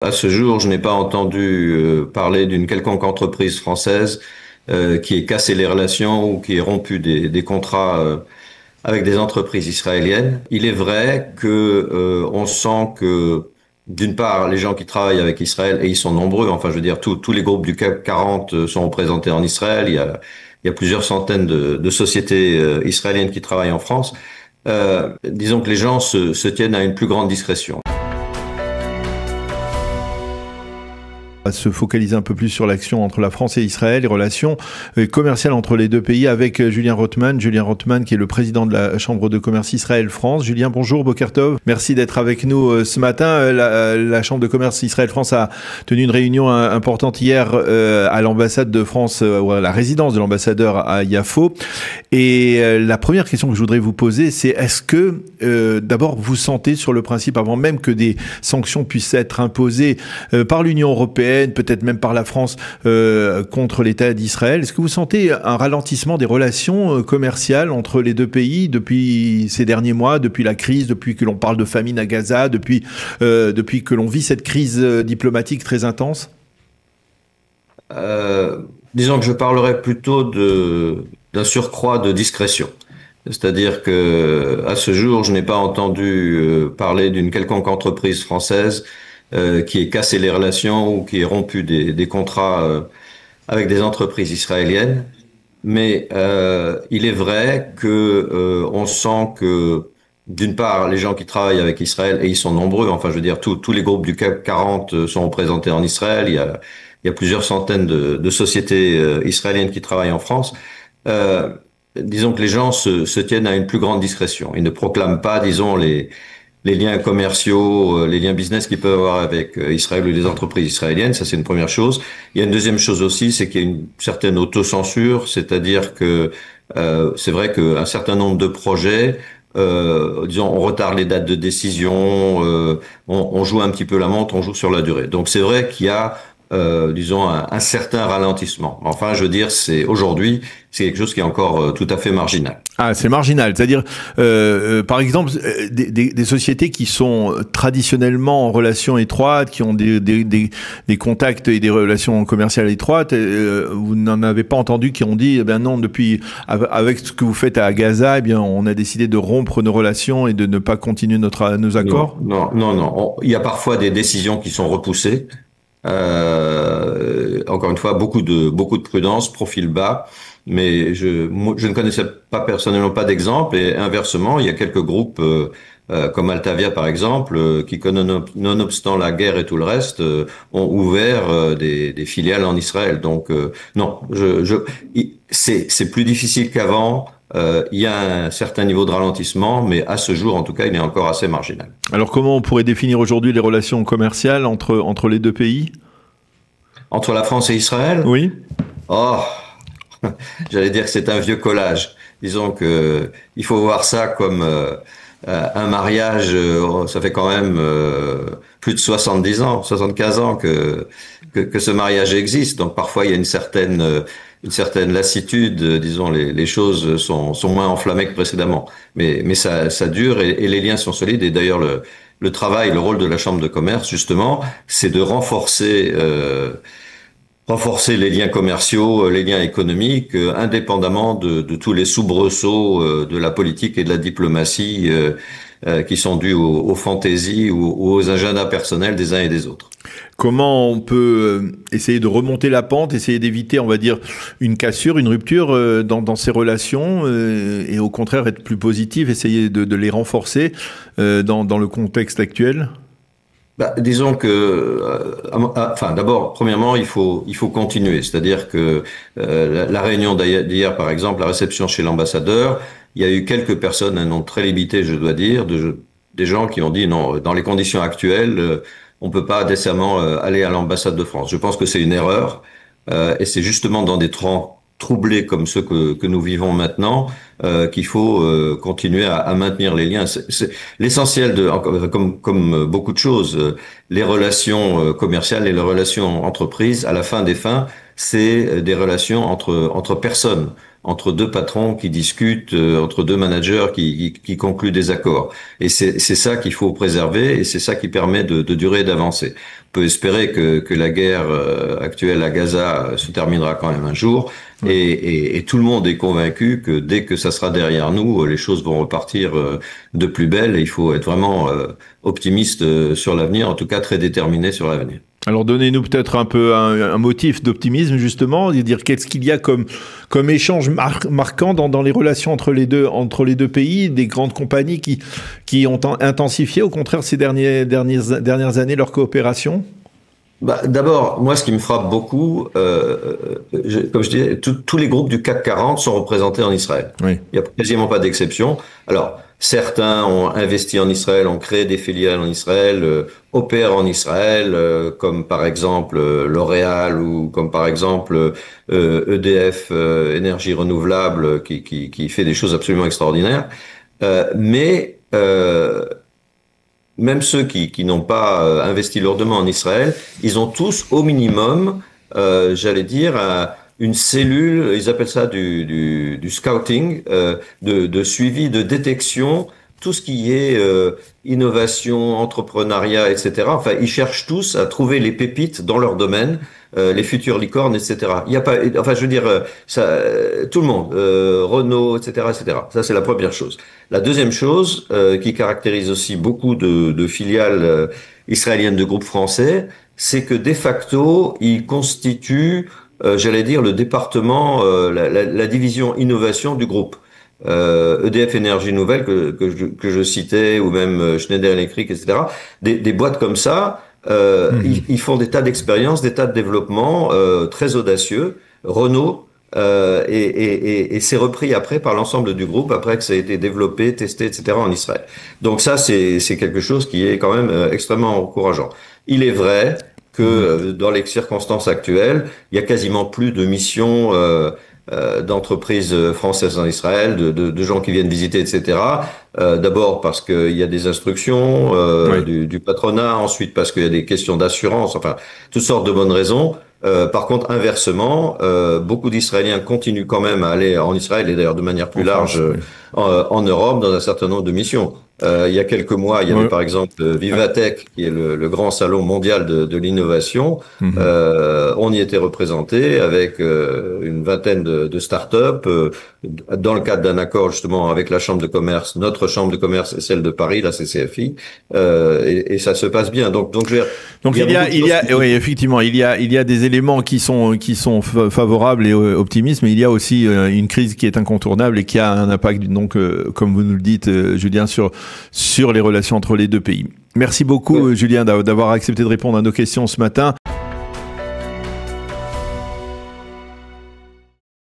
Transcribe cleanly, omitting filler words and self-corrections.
À ce jour, je n'ai pas entendu parler d'une quelconque entreprise française qui ait cassé les relations ou qui ait rompu des contrats avec des entreprises israéliennes. Il est vrai que on sent que d'une part, les gens qui travaillent avec Israël, et ils sont nombreux, enfin je veux dire, tous les groupes du CAC 40 sont représentés en Israël, il y a plusieurs centaines de sociétés israéliennes qui travaillent en France. Disons que les gens se tiennent à une plus grande discrétion. On va se focaliser un peu plus sur l'action entre la France et Israël, les relations commerciales entre les deux pays avec Julien Rothman. Julien Rothman qui est le président de la Chambre de commerce Israël-France. Julien, bonjour, Boker Tov. Merci d'être avec nous ce matin. La Chambre de commerce Israël-France a tenu une réunion importante hier à l'ambassade de France, ou à la résidence de l'ambassadeur à Yafo. Et la première question que je voudrais vous poser, c'est est-ce que d'abord vous sentez sur le principe, avant même que des sanctions puissent être imposées par l'Union européenne, peut-être même par la France contre l'État d'Israël, est-ce que vous sentez un ralentissement des relations commerciales entre les deux pays depuis ces derniers mois, depuis la crise, depuis que l'on parle de famine à Gaza, depuis que l'on vit cette crise diplomatique très intense? Disons que je parlerai plutôt d'un surcroît de discrétion. C'est-à-dire que à ce jour, je n'ai pas entendu parler d'une quelconque entreprise française qui ait cassé les relations ou qui ait rompu des contrats avec des entreprises israéliennes. Mais il est vrai que on sent que d'une part, les gens qui travaillent avec Israël, et ils sont nombreux, enfin je veux dire, tous les groupes du CAC 40 sont représentés en Israël, il y a plusieurs centaines de sociétés israéliennes qui travaillent en France. Disons que les gens se tiennent à une plus grande discrétion. Ils ne proclament pas, disons, les liens commerciaux, les liens business qu'ils peuvent avoir avec Israël ou les entreprises israéliennes. Ça, c'est une première chose. Il y a une deuxième chose aussi, c'est qu'il y a une certaine autocensure, c'est-à-dire que c'est vrai qu'un certain nombre de projets, disons, on retarde les dates de décision, on joue un petit peu la montre, on joue sur la durée. Donc c'est vrai qu'il y a disons un certain ralentissement. Enfin, je veux dire, aujourd'hui, c'est quelque chose qui est encore tout à fait marginal. Ah, c'est marginal. C'est-à-dire, par exemple, des sociétés qui sont traditionnellement en relation étroite, qui ont des contacts et des relations commerciales étroites, vous n'en avez pas entendu qui ont dit, eh bien non, avec ce que vous faites à Gaza, eh bien, on a décidé de rompre nos relations et de ne pas continuer nos accords? Non. Il y a parfois des décisions qui sont repoussées. Encore une fois, beaucoup de prudence, profil bas, mais je ne connaissais personnellement pas d'exemple, et inversement, il y a quelques groupes comme Altavia par exemple, qui nonobstant la guerre et tout le reste, ont ouvert des filiales en Israël. Donc non, c'est plus difficile qu'avant. Il y a un certain niveau de ralentissement, mais à ce jour, en tout cas, il est encore assez marginal. Alors, comment on pourrait définir aujourd'hui les relations commerciales entre les deux pays? Entre la France et Israël? Oui. Oh, j'allais dire que c'est un vieux collage. Disons que il faut voir ça comme un mariage. Ça fait quand même plus de 70 ans, 75 ans que ce mariage existe. Donc parfois il y a une certaine lassitude. Disons les choses sont moins enflammées que précédemment. Mais ça dure et les liens sont solides. Et d'ailleurs le travail, le rôle de la Chambre de commerce justement, c'est de renforcer les liens commerciaux, les liens économiques, indépendamment de tous les soubresauts de la politique et de la diplomatie qui sont dus aux fantaisies ou aux agendas personnels des uns et des autres. Comment on peut essayer de remonter la pente, essayer d'éviter, on va dire, une cassure, une rupture dans ces relations et au contraire être plus positif, essayer de les renforcer dans le contexte actuel? Disons que, enfin, d'abord, premièrement, il faut continuer. C'est-à-dire que la réunion d'hier, par exemple, la réception chez l'ambassadeur, il y a eu quelques personnes, un nombre très limité, je dois dire, des gens qui ont dit non, dans les conditions actuelles, on peut pas décemment aller à l'ambassade de France. Je pense que c'est une erreur, et c'est justement dans des temps troublés comme ceux que nous vivons maintenant, qu'il faut continuer à maintenir les liens. C'est l'essentiel comme beaucoup de choses, les relations commerciales et les relations entreprises, à la fin des fins, c'est des relations entre personnes, entre deux patrons qui discutent, entre deux managers qui concluent des accords. Et c'est ça qu'il faut préserver, et c'est ça qui permet de durer et d'avancer. On peut espérer que la guerre actuelle à Gaza se terminera quand même un jour, et tout le monde est convaincu que dès que ça sera derrière nous, les choses vont repartir de plus belle, et il faut être vraiment optimiste sur l'avenir, en tout cas très déterminé sur l'avenir. Alors donnez-nous peut-être un peu un motif d'optimisme justement, dire qu'est-ce qu'il y a comme échange marquant dans les relations entre les deux pays, des grandes compagnies qui ont intensifié au contraire ces dernières années leur coopération. D'abord, moi, ce qui me frappe beaucoup, comme je disais, tous les groupes du CAC 40 sont représentés en Israël. Oui. Il n'y a quasiment pas d'exception. Alors, certains ont investi en Israël, ont créé des filiales en Israël, opèrent en Israël, comme par exemple L'Oréal ou comme par exemple EDF, Énergie Renouvelable, qui fait des choses absolument extraordinaires. Mais même ceux qui n'ont pas investi lourdement en Israël, ils ont tous au minimum, j'allais dire, une cellule, ils appellent ça du scouting, de suivi, de détection, tout ce qui est innovation, entrepreneuriat, etc. Enfin, ils cherchent tous à trouver les pépites dans leur domaine, les futures licornes, etc. Il y a pas, enfin, je veux dire, ça, tout le monde, Renault, etc., etc. Ça, c'est la première chose. La deuxième chose qui caractérise aussi beaucoup de filiales israéliennes de groupes français, c'est que de facto, ils constituent j'allais dire le département, la division innovation du groupe. EDF Énergie Nouvelle que je citais, ou même Schneider Electric, etc. Des boîtes comme ça, ils font des tas d'expériences, des tas de développements très audacieux. Renault, et c'est repris après par l'ensemble du groupe, après que ça a été développé, testé, etc. en Israël. Donc ça, c'est quelque chose qui est quand même extrêmement encourageant. Il est vrai que dans les circonstances actuelles, il y a quasiment plus de missions d'entreprises françaises en Israël, de gens qui viennent visiter, etc. D'abord parce qu'il y a des instructions du patronat, ensuite parce qu'il y a des questions d'assurance, enfin toutes sortes de bonnes raisons. Par contre, inversement, beaucoup d'Israéliens continuent quand même à aller en Israël, et d'ailleurs de manière plus large en Europe, dans un certain nombre de missions. Il y a quelques mois, il y avait par exemple Vivatech, qui est le grand salon mondial de l'innovation. On y était représenté avec une vingtaine de start-up dans le cadre d'un accord justement avec la Chambre de commerce, notre Chambre de commerce et celle de Paris, la CCFI, et ça se passe bien. Donc oui, effectivement, il y a des éléments qui sont favorables et optimistes, mais il y a aussi une crise qui est incontournable et qui a un impact, donc, comme vous nous le dites, Julien, sur les relations entre les deux pays. Merci beaucoup, Julien, d'avoir accepté de répondre à nos questions ce matin.